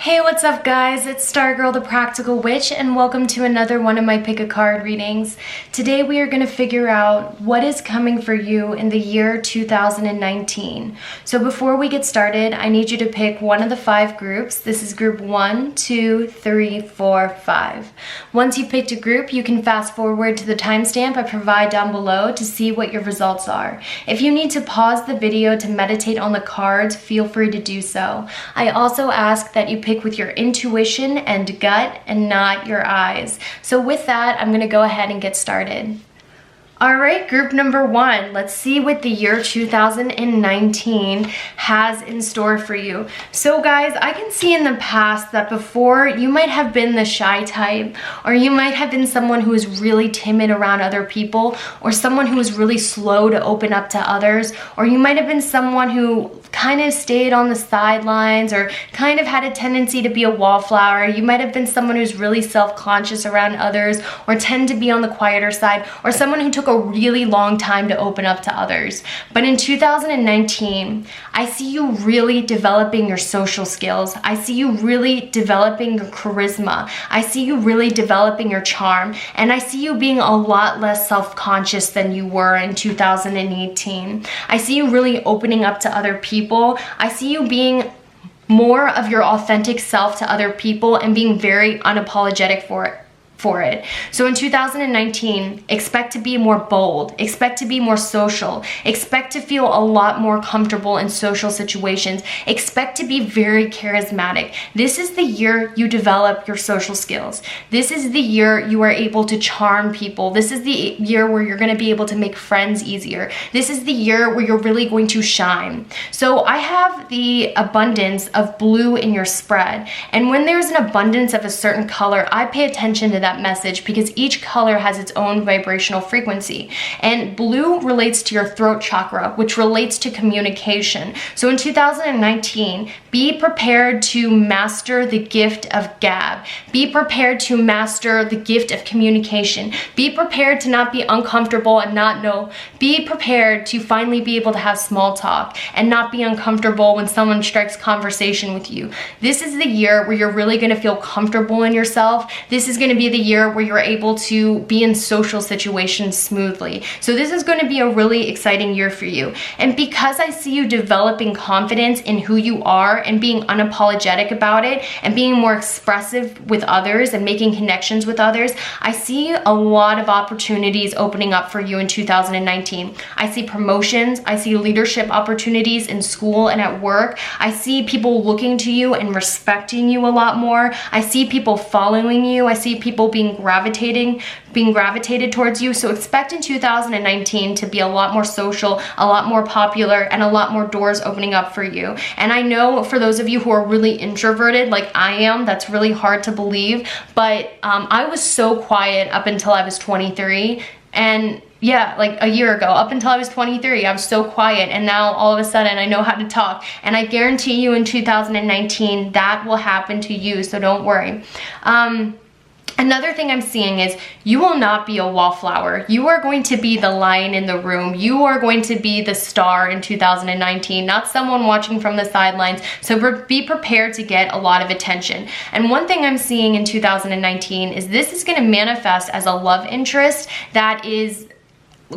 Hey, what's up guys? It's Stargirl the Practical Witch and welcome to another one of my pick a card readings. Today we are going to figure out what is coming for you in the year 2019. So before we get started, I need you to pick one of the 5 groups. This is group 1, 2, 3, 4, 5. Once you've picked a group, you can fast forward to the timestamp I provide down below to see what your results are. If you need to pause the video to meditate on the cards, feel free to do so. I also ask that you pick with your intuition and gut and not your eyes. So with that, I'm gonna go ahead and get started. All right, group number 1, let's see what the year 2019 has in store for you. So guys, I can see in the past that before you might have been the shy type, or you might have been someone who is really timid around other people, or someone who is really slow to open up to others, or you might have been someone who kind of stayed on the sidelines or kind of had a tendency to be a wallflower. You might have been someone who's really self-conscious around others or tend to be on the quieter side, or someone who took a really long time to open up to others. But in 2019, I see you really developing your social skills. I see you really developing your charisma. I see you really developing your charm. And I see you being a lot less self-conscious than you were in 2018. I see you really opening up to other people. I see you being more of your authentic self to other people and being very unapologetic for it. So in 2019, expect to be more bold, expect to be more social, expect to feel a lot more comfortable in social situations, expect to be very charismatic. This is the year you develop your social skills. This is the year you are able to charm people. This is the year where you're going to be able to make friends easier. This is the year where you're really going to shine. So I have the abundance of blue in your spread. And when there's an abundance of a certain color, I pay attention to that message because each color has its own vibrational frequency. And blue relates to your throat chakra, which relates to communication. So in 2019, be prepared to master the gift of gab. Be prepared to master the gift of communication. Be prepared to not be uncomfortable and not know. Be prepared to finally be able to have small talk and not be uncomfortable when someone strikes conversation with you. This is the year where you're really going to feel comfortable in yourself. This is going to be the year where you're able to be in social situations smoothly. So this is going to be a really exciting year for you. And because I see you developing confidence in who you are and being unapologetic about it and being more expressive with others and making connections with others, I see a lot of opportunities opening up for you in 2019. I see promotions, I see leadership opportunities in school and at work. I see people looking to you and respecting you a lot more. I see people following you. I see people being gravitated towards you. So expect in 2019 to be a lot more social, a lot more popular, and a lot more doors opening up for you. And I know for those of you who are really introverted like I am, that's really hard to believe, but I was so quiet up until I was 23. And yeah, like a year ago, up until I was 23, I was so quiet, and now all of a sudden I know how to talk. And I guarantee you in 2019 that will happen to you, so don't worry. Another thing I'm seeing is you will not be a wallflower. You are going to be the lion in the room. You are going to be the star in 2019, not someone watching from the sidelines. So be prepared to get a lot of attention. And one thing I'm seeing in 2019 is this is going to manifest as a love interest that is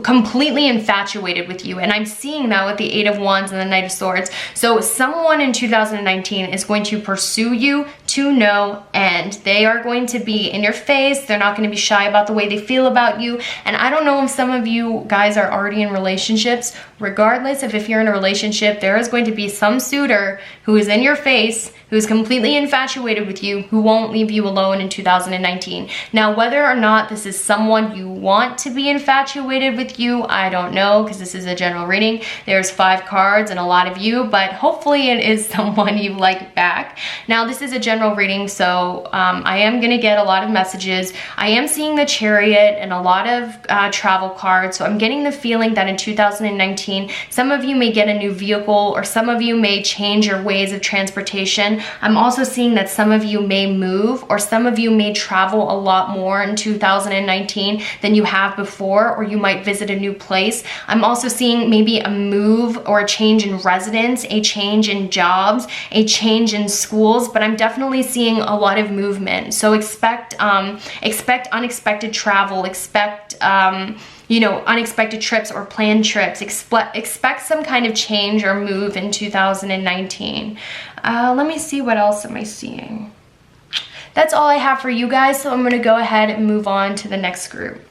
completely infatuated with you, and I'm seeing that with the 8 of Wands and the Knight of Swords. So someone in 2019 is going to pursue you to no end. They are going to be in your face. They're not going to be shy about the way they feel about you. And I don't know if some of you guys are already in relationships. Regardless of if you're in a relationship, there is going to be some suitor who is in your face, who's completely infatuated with you, who won't leave you alone in 2019. Now, whether or not this is someone you want to be infatuated with you, I don't know, because this is a general reading. There's 5 cards and a lot of you, but hopefully it is someone you like back. Now, this is a general reading, so I am going to get a lot of messages. I am seeing the Chariot and a lot of travel cards, so I'm getting the feeling that in 2019, 2019. Some of you may get a new vehicle, or some of you may change your ways of transportation. I'm also seeing that some of you may move, or some of you may travel a lot more in 2019 than you have before, or you might visit a new place. I'm also seeing maybe a move or a change in residence, a change in jobs, a change in schools, but I'm definitely seeing a lot of movement. So expect unexpected travel, expect unexpected trips or planned trips. Expect some kind of change or move in 2019. Let me see, what else am I seeing? That's all I have for you guys, so I'm going to go ahead and move on to the next group.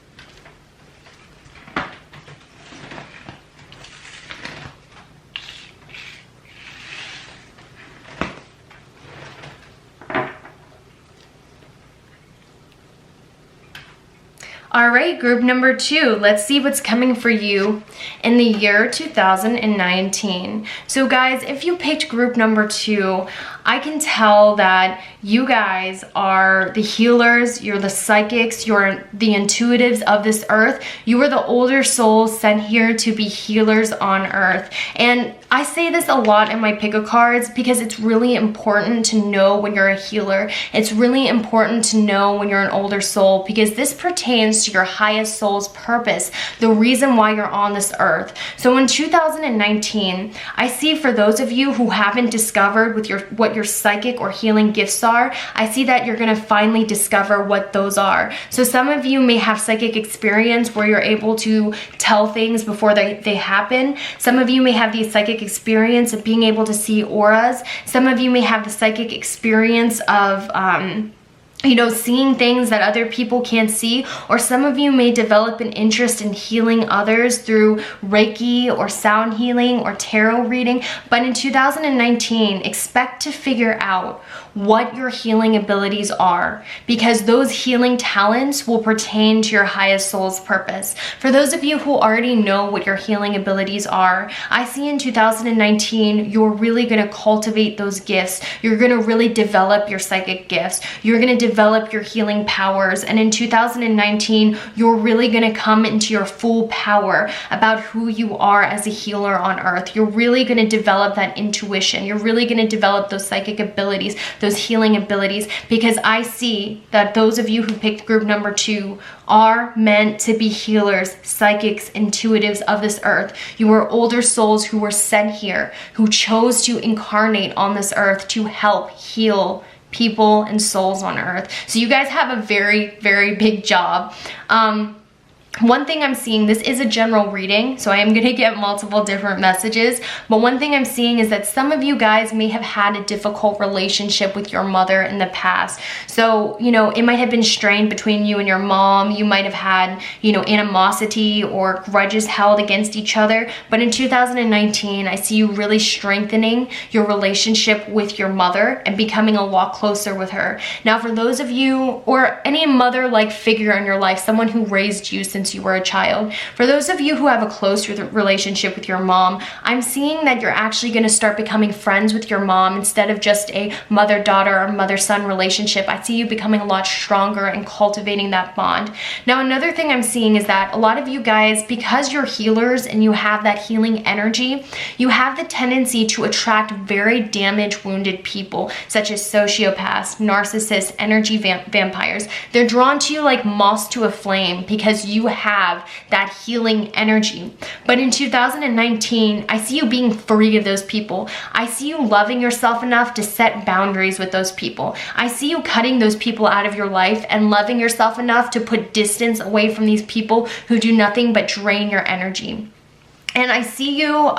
All right, group number 2, let's see what's coming for you in the year 2019. So guys, if you picked group number 2, I can tell that you guys are the healers, you're the psychics, you're the intuitives of this earth. You are the older souls sent here to be healers on earth. And I say this a lot in my pick-a-cards because it's really important to know when you're a healer. It's really important to know when you're an older soul, because this pertains to your highest soul's purpose, the reason why you're on this earth. So in 2019, I see for those of you who haven't discovered what your psychic or healing gifts are, I see that you're going to finally discover what those are. So some of you may have psychic experience where you're able to tell things before they happen. Some of you may have the psychic experience of being able to see auras. Some of you may have the psychic experience of seeing things that other people can't see, or some of you may develop an interest in healing others through Reiki or sound healing or tarot reading. But in 2019, expect to figure out what your healing abilities are, because those healing talents will pertain to your highest soul's purpose. For those of you who already know what your healing abilities are, I see in 2019, you're really going to cultivate those gifts. You're going to really develop your psychic gifts. You're going to develop your healing powers. And in 2019, you're really going to come into your full power about who you are as a healer on earth. You're really going to develop that intuition. You're really going to develop those psychic abilities, those healing abilities, because I see that those of you who picked group number 2 are meant to be healers, psychics, intuitives of this earth. You are older souls who were sent here, who chose to incarnate on this earth to help heal people and souls on earth. So you guys have a very, very big job. One thing I'm seeing, this is a general reading, so I am going to get multiple different messages, but one thing I'm seeing is that some of you guys may have had a difficult relationship with your mother in the past. So, it might have been strained between you and your mom. You might have had, animosity or grudges held against each other. But in 2019, I see you really strengthening your relationship with your mother and becoming a lot closer with her. Now, for those of you, or any mother-like figure in your life, someone who raised you since you were a child. For those of you who have a close relationship with your mom, I'm seeing that you're actually going to start becoming friends with your mom instead of just a mother-daughter or mother-son relationship. I see you becoming a lot stronger and cultivating that bond. Now, another thing I'm seeing is that a lot of you guys, because you're healers and you have that healing energy, you have the tendency to attract very damaged, wounded people, such as sociopaths, narcissists, energy vampires. They're drawn to you like moths to a flame because you have that healing energy. But in 2019, I see you being free of those people. I see you loving yourself enough to set boundaries with those people. I see you cutting those people out of your life and loving yourself enough to put distance away from these people who do nothing but drain your energy. And I see you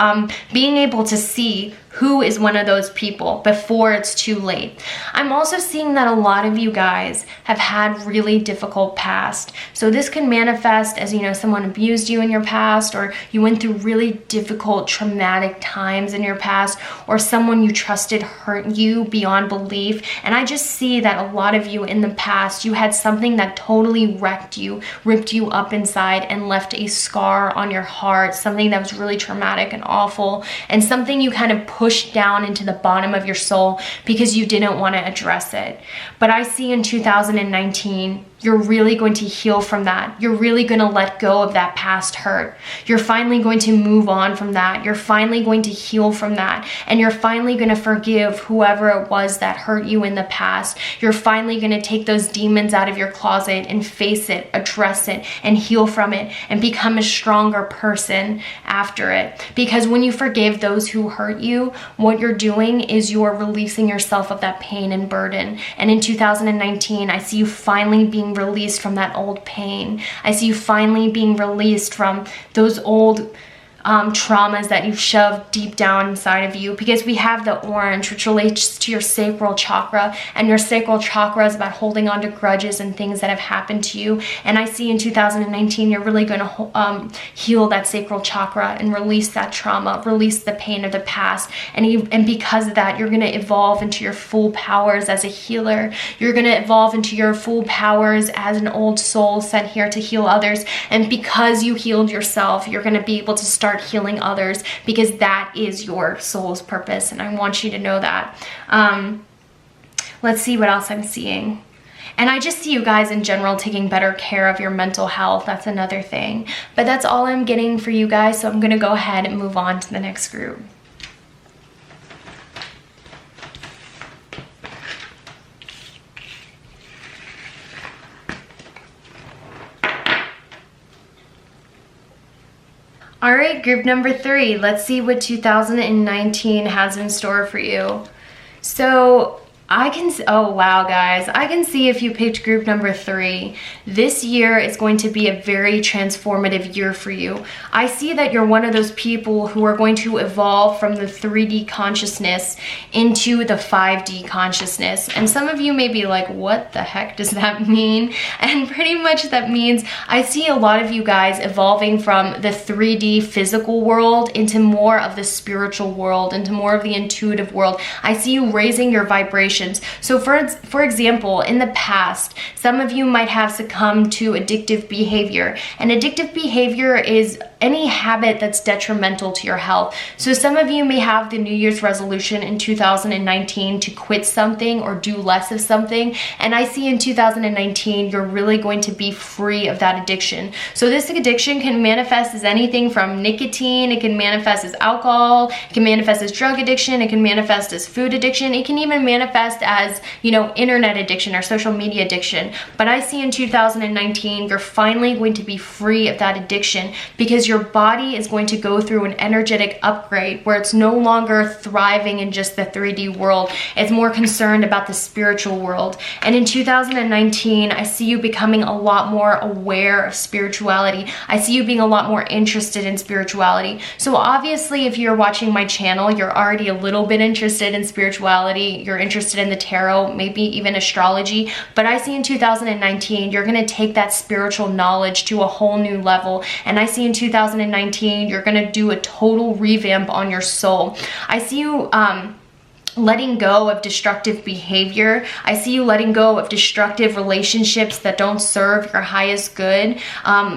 being able to see who is one of those people before it's too late. I'm also seeing that a lot of you guys have had really difficult past. So this can manifest as, someone abused you in your past, or you went through really difficult, traumatic times in your past, or someone you trusted hurt you beyond belief. And I just see that a lot of you in the past, you had something that totally wrecked you, ripped you up inside, and left a scar on your heart, something that was really traumatic and awful, and something you kind of pushed down into the bottom of your soul because you didn't want to address it. But I see in 2019, you're really going to heal from that. You're really going to let go of that past hurt. You're finally going to move on from that. You're finally going to heal from that. And you're finally going to forgive whoever it was that hurt you in the past. You're finally going to take those demons out of your closet and face it, address it, and heal from it, and become a stronger person after it. Because when you forgive those who hurt you, what you're doing is you're releasing yourself of that pain and burden. And in 2019, I see you finally being released from that old pain. I see you finally being released from those old traumas that you've shoved deep down inside of you, because we have the orange, which relates to your sacral chakra, and your sacral chakra is about holding on to grudges and things that have happened to you. And I see in 2019 you're really going to heal that sacral chakra and release that trauma, release the pain of the past, and because of that, you're going to evolve into your full powers as a healer. You're going to evolve into your full powers as an old soul sent here to heal others. And because you healed yourself, you're going to be able to start healing others, because that is your soul's purpose, and I want you to know that. Let's see what else I'm seeing. And I just see you guys in general taking better care of your mental health. That's another thing. But that's all I'm getting for you guys, so I'm going to go ahead and move on to the next group. All right, group number 3. Let's see what 2019 has in store for you. So oh wow, guys, I can see if you picked group number 3, this year is going to be a very transformative year for you. I see that you're one of those people who are going to evolve from the 3D consciousness into the 5D consciousness. And some of you may be like, what the heck does that mean? And pretty much that means I see a lot of you guys evolving from the 3D physical world into more of the spiritual world, into more of the intuitive world. I see you raising your vibration. So for example, in the past, some of you might have succumbed to addictive behavior. And addictive behavior is any habit that's detrimental to your health. So some of you may have the New Year's resolution in 2019 to quit something or do less of something. And I see in 2019, you're really going to be free of that addiction. So this addiction can manifest as anything from nicotine, it can manifest as alcohol, it can manifest as drug addiction, it can manifest as food addiction, it can even manifest as, internet addiction or social media addiction. But I see in 2019, you're finally going to be free of that addiction, because your body is going to go through an energetic upgrade where it's no longer thriving in just the 3D world. It's more concerned about the spiritual world. And in 2019, I see you becoming a lot more aware of spirituality. I see you being a lot more interested in spirituality. So obviously, if you're watching my channel, you're already a little bit interested in spirituality. You're interested in the tarot, maybe even astrology. But I see in 2019, you're going to take that spiritual knowledge to a whole new level. And I see in 2019, you're going to do a total revamp on your soul. I see you letting go of destructive behavior. I see you letting go of destructive relationships that don't serve your highest good.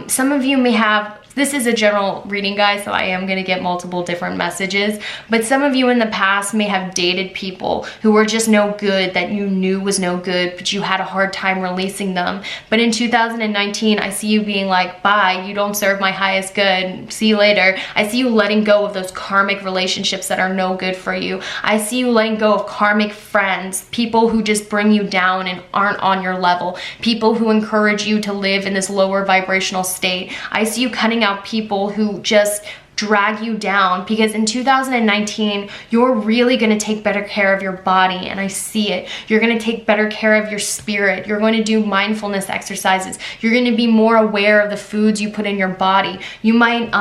Some of you may have, this is a general reading, guys, so I am going to get multiple different messages, but some of you in the past may have dated people who were just no good, that you knew was no good, but you had a hard time releasing them. But in 2019, I see you being like, bye, you don't serve my highest good, see you later. I see you letting go of those karmic relationships that are no good for you. I see you letting go of karmic friends, people who just bring you down and aren't on your level, people who encourage you to live in this lower vibrational state. I see you cutting out people who just drag you down, because in 2019, you're really going to take better care of your body, and I see it. You're going to take better care of your spirit. You're going to do mindfulness exercises. You're going to be more aware of the foods you put in your body. You might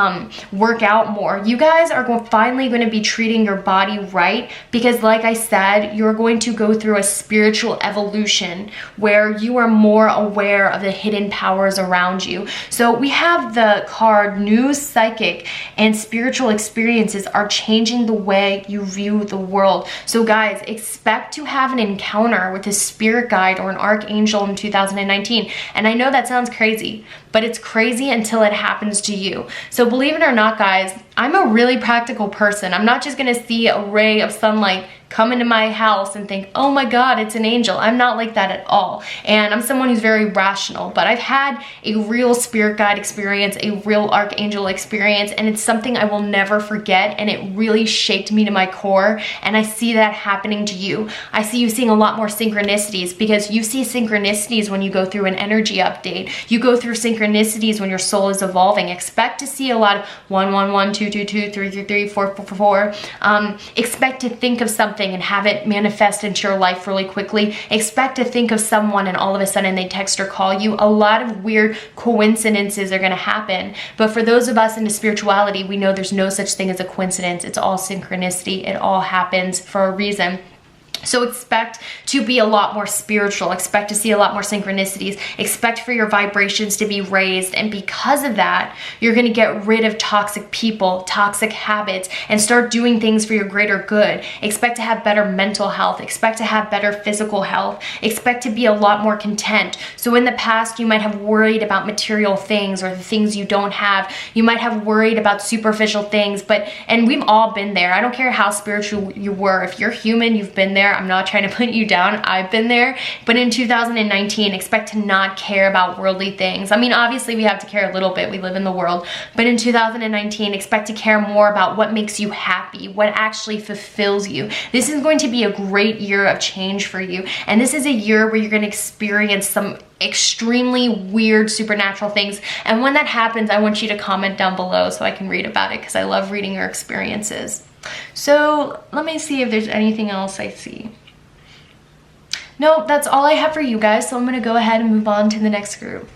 work out more. You guys are finally going to be treating your body right, because like I said, you're going to go through a spiritual evolution where you are more aware of the hidden powers around you. So we have the card New Psychic, and spiritual experiences are changing the way you view the world. So guys, expect to have an encounter with a spirit guide or an archangel in 2019. And I know that sounds crazy, but it's crazy until it happens to you. So believe it or not, guys, I'm a really practical person. I'm not just gonna see a ray of sunlight come into my house and think, oh my God, it's an angel. I'm not like that at all. And I'm someone who's very rational, but I've had a real spirit guide experience, a real archangel experience, and it's something I will never forget, and it really shaped me to my core, and I see that happening to you. I see you seeing a lot more synchronicities, because you see synchronicities when you go through an energy update. You go through synchronicities when your soul is evolving. Expect to see a lot of 111, 222, 333, 444. Expect to think of something and have it manifest into your life really quickly. Expect to think of someone and all of a sudden they text or call you. A lot of weird coincidences are going to happen. But for those of us into spirituality, we know there's no such thing as a coincidence. It's all synchronicity. It all happens for a reason. So expect to be a lot more spiritual, expect to see a lot more synchronicities, expect for your vibrations to be raised, and because of that, you're gonna get rid of toxic people, toxic habits, and start doing things for your greater good. Expect to have better mental health, expect to have better physical health, expect to be a lot more content. So in the past, you might have worried about material things or the things you don't have. You might have worried about superficial things, and we've all been there. I don't care how spiritual you were. If you're human, you've been there. I'm not trying to put you down. I've been there. But in 2019, expect to not care about worldly things. I mean, obviously we have to care a little bit. We live in the world. But in 2019, expect to care more about what makes you happy, what actually fulfills you. This is going to be a great year of change for you. And this is a year where you're going to experience some extremely weird supernatural things. And when that happens, I want you to comment down below so I can read about it, because I love reading your experiences. So let me see if there's anything else I see. No, that's all I have for you guys. So I'm going to go ahead and move on to the next group.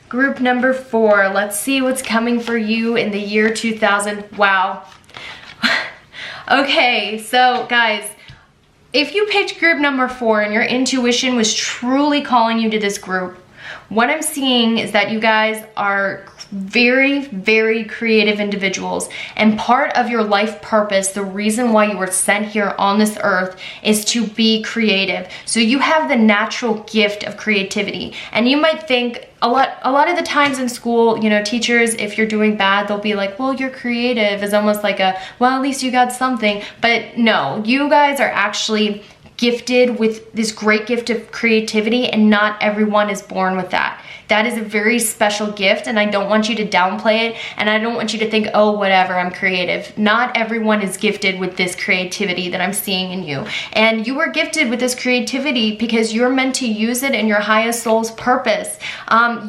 Group number 4. Let's see what's coming for you in the year 2000. Wow. Okay, so guys, if you picked group number 4 and your intuition was truly calling you to this group, what I'm seeing is that you guys are very, very creative individuals, and part of your life purpose, the reason why you were sent here on this earth, is to be creative. So you have the natural gift of creativity, and you might think a lot of the times in school, you know, teachers, if you're doing bad, they'll be like, well, you're creative, is almost like a, well, at least you got something. But no, you guys are actually gifted with this great gift of creativity, and not everyone is born with that. That is a very special gift, and I don't want you to downplay it, and I don't want you to think, oh, whatever, I'm creative. Not everyone is gifted with this creativity that I'm seeing in you. And you are gifted with this creativity because you're meant to use it in your highest soul's purpose.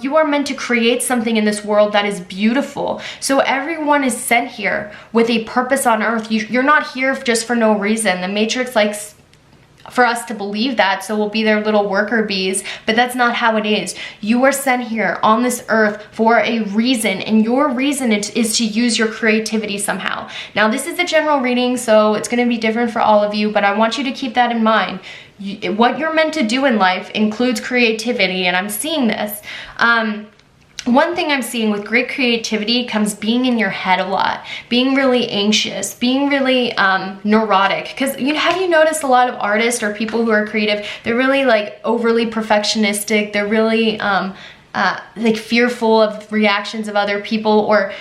You are meant to create something in this world that is beautiful. So everyone is sent here with a purpose on earth. You're not here just for no reason. The Matrix likes for us to believe that, so we'll be their little worker bees, but that's not how it is. You are sent here on this earth for a reason, and your reason is to use your creativity somehow. Now, this is a general reading, so it's going to be different for all of you, but I want you to keep that in mind. What you're meant to do in life includes creativity, and I'm seeing this. One thing I'm seeing with great creativity comes being in your head a lot, being really anxious, being really neurotic. Because have you noticed a lot of artists or people who are creative, they're really like overly perfectionistic, they're really like fearful of reactions of other people, or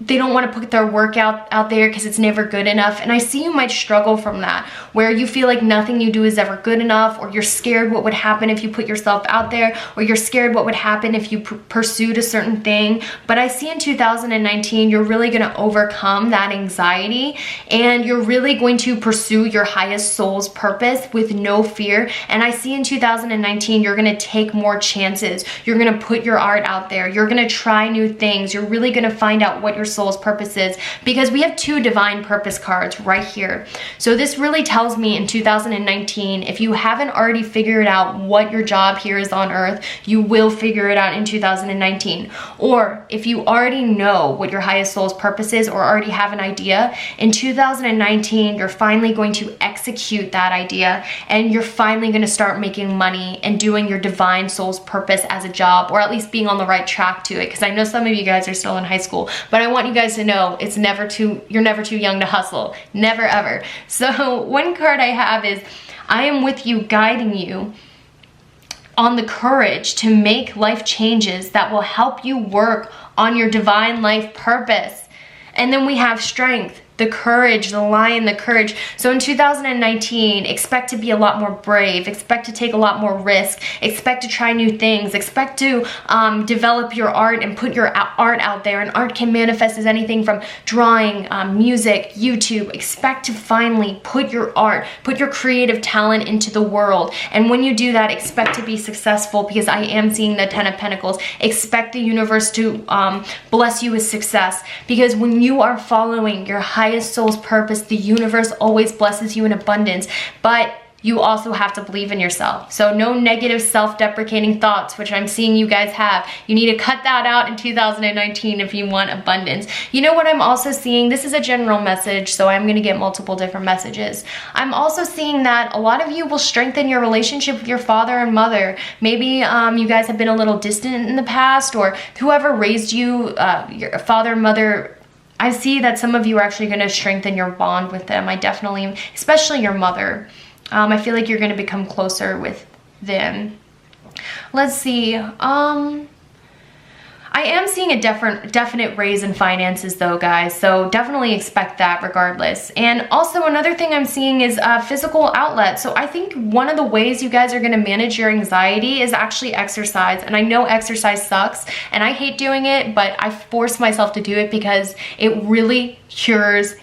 they don't want to put their work out there because it's never good enough. And I see you might struggle from that, where you feel like nothing you do is ever good enough, or you're scared what would happen if you put yourself out there, or you're scared what would happen if you pursued a certain thing. But I see in 2019, you're really going to overcome that anxiety, and you're really going to pursue your highest soul's purpose with no fear. And I see in 2019, you're going to take more chances. You're going to put your art out there. You're going to try new things. You're really going to find out what your soul's purpose is, because we have 2 divine purpose cards right here. So this really tells me in 2019, if you haven't already figured out what your job here is on earth, you will figure it out in 2019. Or if you already know what your highest soul's purpose is, or already have an idea, in 2019, you're finally going to execute that idea, and you're finally going to start making money and doing your divine soul's purpose as a job, or at least being on the right track to it. Because I know some of you guys are still in high school, but I want you guys to know you're never too young to hustle. Never ever. So one card I have is, I am with you, guiding you on the courage to make life changes that will help you work on your divine life purpose. And then we have strength, the courage, the lion, the courage. So in 2019, expect to be a lot more brave, expect to take a lot more risk, expect to try new things, expect to develop your art and put your art out there. And art can manifest as anything from drawing, music, YouTube. Expect to finally put your art, put your creative talent into the world. And when you do that, expect to be successful, because I am seeing the 10 of Pentacles. Expect the universe to bless you with success, because when you are following your highest soul's purpose, the universe always blesses you in abundance. But you also have to believe in yourself. So no negative self-deprecating thoughts, which I'm seeing you guys have. You need to cut that out in 2019 if you want abundance. You know what I'm also seeing? This is a general message, so I'm gonna get multiple different messages. I'm also seeing that a lot of you will strengthen your relationship with your father and mother. Maybe you guys have been a little distant in the past, or whoever raised you, your father and mother. I see that some of you are actually going to strengthen your bond with them. I definitely, especially your mother. I feel like you're going to become closer with them. Let's see. I am seeing a definite raise in finances though, guys. So definitely expect that regardless. And also another thing I'm seeing is physical outlet. So I think one of the ways you guys are going to manage your anxiety is actually exercise. And I know exercise sucks and I hate doing it, but I force myself to do it because it really cures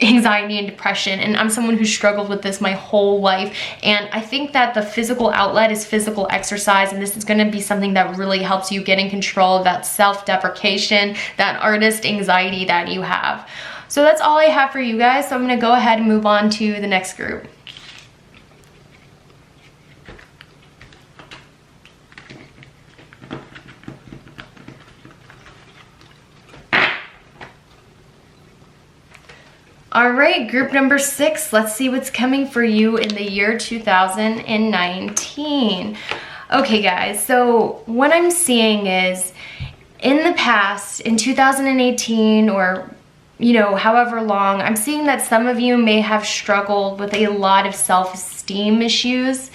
anxiety and depression. And I'm someone who struggled with this my whole life. And I think that the physical outlet is physical exercise. And this is going to be something that really helps you get in control of that self-deprecation, that artist anxiety that you have. So that's all I have for you guys. So I'm going to go ahead and move on to the next group. All right, group number 6, let's see what's coming for you in the year 2019. Okay, guys, so what I'm seeing is in the past, in 2018 or, you know, however long, I'm seeing that some of you may have struggled with a lot of self-esteem issues.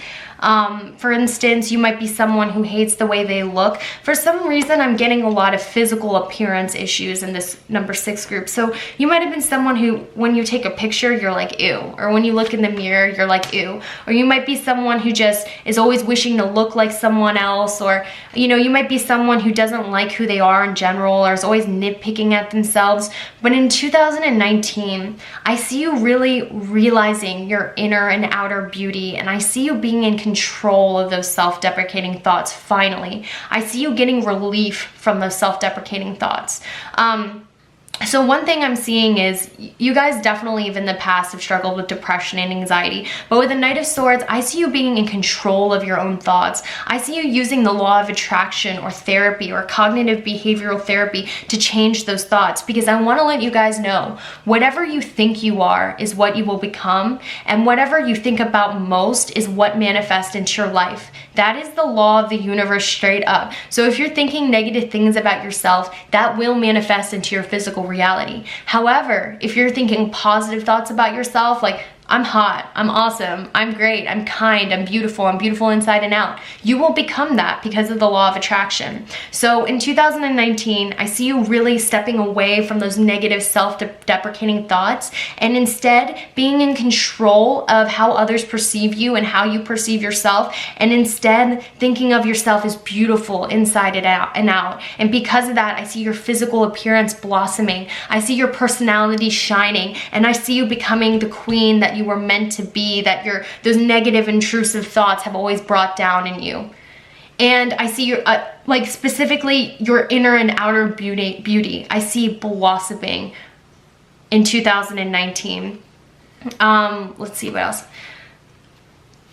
For instance, you might be someone who hates the way they look. For some reason, I'm getting a lot of physical appearance issues in this number 6 group. So you might have been someone who, when you take a picture, you're like, ew. Or when you look in the mirror, you're like, ew. Or you might be someone who just is always wishing to look like someone else. Or, you know, you might be someone who doesn't like who they are in general, or is always nitpicking at themselves. But in 2019, I see you really realizing your inner and outer beauty. And I see you being in control of those self-deprecating thoughts finally. I see you getting relief from those self-deprecating thoughts. So one thing I'm seeing is you guys definitely even in the past have struggled with depression and anxiety, but with the Knight of Swords, I see you being in control of your own thoughts. I see you using the law of attraction or therapy or cognitive behavioral therapy to change those thoughts, because I want to let you guys know whatever you think you are is what you will become, and whatever you think about most is what manifests into your life. That is the law of the universe straight up. So if you're thinking negative things about yourself, that will manifest into your physical reality. However, if you're thinking positive thoughts about yourself, like, I'm hot, I'm awesome, I'm great, I'm kind, I'm beautiful inside and out, you will become that because of the law of attraction. So in 2019, I see you really stepping away from those negative self-deprecating thoughts and instead being in control of how others perceive you and how you perceive yourself, and instead thinking of yourself as beautiful inside and out. And because of that, I see your physical appearance blossoming. I see your personality shining, and I see you becoming the queen that you were meant to be, that those negative intrusive thoughts have always brought down in you. And I see your like specifically your inner and outer beauty I see blossoming in 2019. Let's see what else.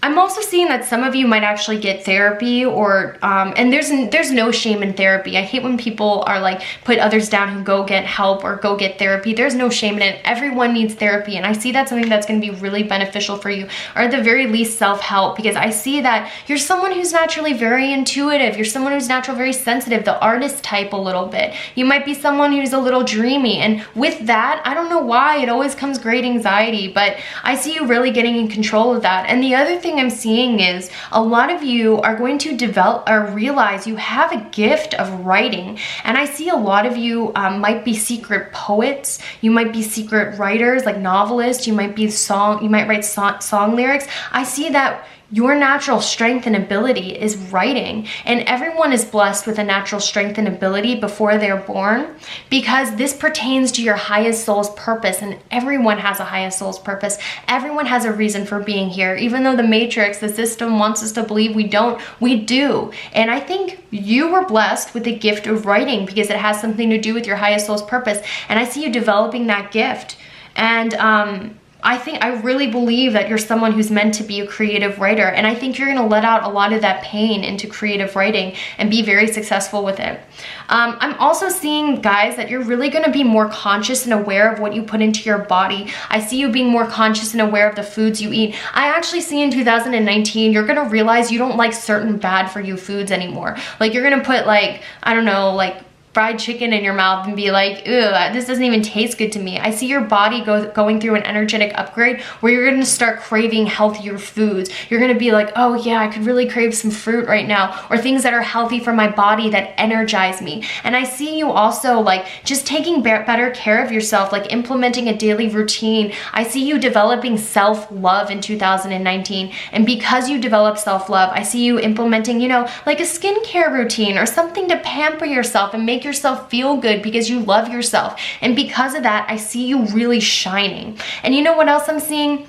I'm also seeing that some of you might actually get therapy, or and there's no shame in therapy. I hate when people are like put others down who go get help or go get therapy. There's no shame in it. Everyone needs therapy, and I see that's something that's going to be really beneficial for you, or at the very least self-help, because I see that you're someone who's naturally very intuitive. You're someone who's naturally very sensitive, the artist type a little bit. You might be someone who's a little dreamy, and with that, I don't know why, it always comes great anxiety, but I see you really getting in control of that. And the other thing I'm seeing is a lot of you are going to develop or realize you have a gift of writing, and I see a lot of you might be secret poets, you might be secret writers like novelists, you might write song lyrics. I see that your natural strength and ability is writing, and everyone is blessed with a natural strength and ability before they're born, because this pertains to your highest soul's purpose, and everyone has a highest soul's purpose. Everyone has a reason for being here. Even though the matrix, the system wants us to believe we don't, we do. And I think you were blessed with the gift of writing because it has something to do with your highest soul's purpose, and I see you developing that gift. And I really believe that you're someone who's meant to be a creative writer, and I think you're going to let out a lot of that pain into creative writing and be very successful with it. I'm also seeing, guys, that you're really going to be more conscious and aware of what you put into your body. I see you being more conscious and aware of the foods you eat. I actually see in 2019, you're going to realize you don't like certain bad for you foods anymore. Like, you're going to put, like, I don't know, like fried chicken in your mouth and be like, ugh, this doesn't even taste good to me. I see your body going through an energetic upgrade where you're going to start craving healthier foods. You're going to be like, oh yeah, I could really crave some fruit right now, or things that are healthy for my body that energize me. And I see you also like just taking better care of yourself, like implementing a daily routine. I see you developing self-love in 2019. And because you develop self-love, I see you implementing, you know, like a skincare routine or something to pamper yourself and make yourself feel good because you love yourself. And because of that, I see you really shining. And you know what else I'm seeing?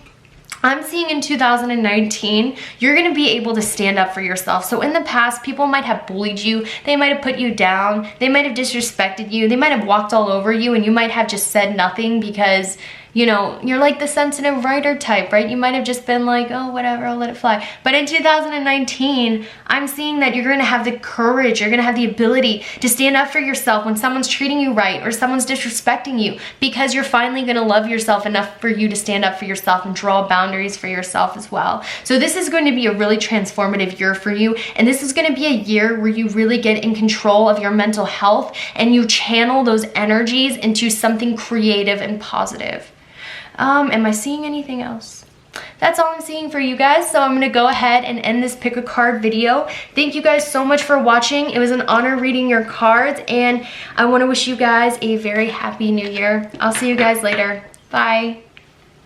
I'm seeing in 2019, you're going to be able to stand up for yourself. So in the past, people might have bullied you. They might have put you down. They might have disrespected you. They might have walked all over you, and you might have just said nothing because, you know, you're like the sensitive writer type, right? You might have just been like, oh, whatever, I'll let it fly. But in 2019, I'm seeing that you're going to have the courage, you're going to have the ability to stand up for yourself when someone's treating you right or someone's disrespecting you, because you're finally going to love yourself enough for you to stand up for yourself and draw boundaries for yourself as well. So this is going to be a really transformative year for you, and this is going to be a year where you really get in control of your mental health and you channel those energies into something creative and positive. Am I seeing anything else? That's all I'm seeing for you guys, so I'm going to go ahead and end this pick a card video. Thank you guys so much for watching. It was an honor reading your cards, and I want to wish you guys a very happy new year. I'll see you guys later. Bye.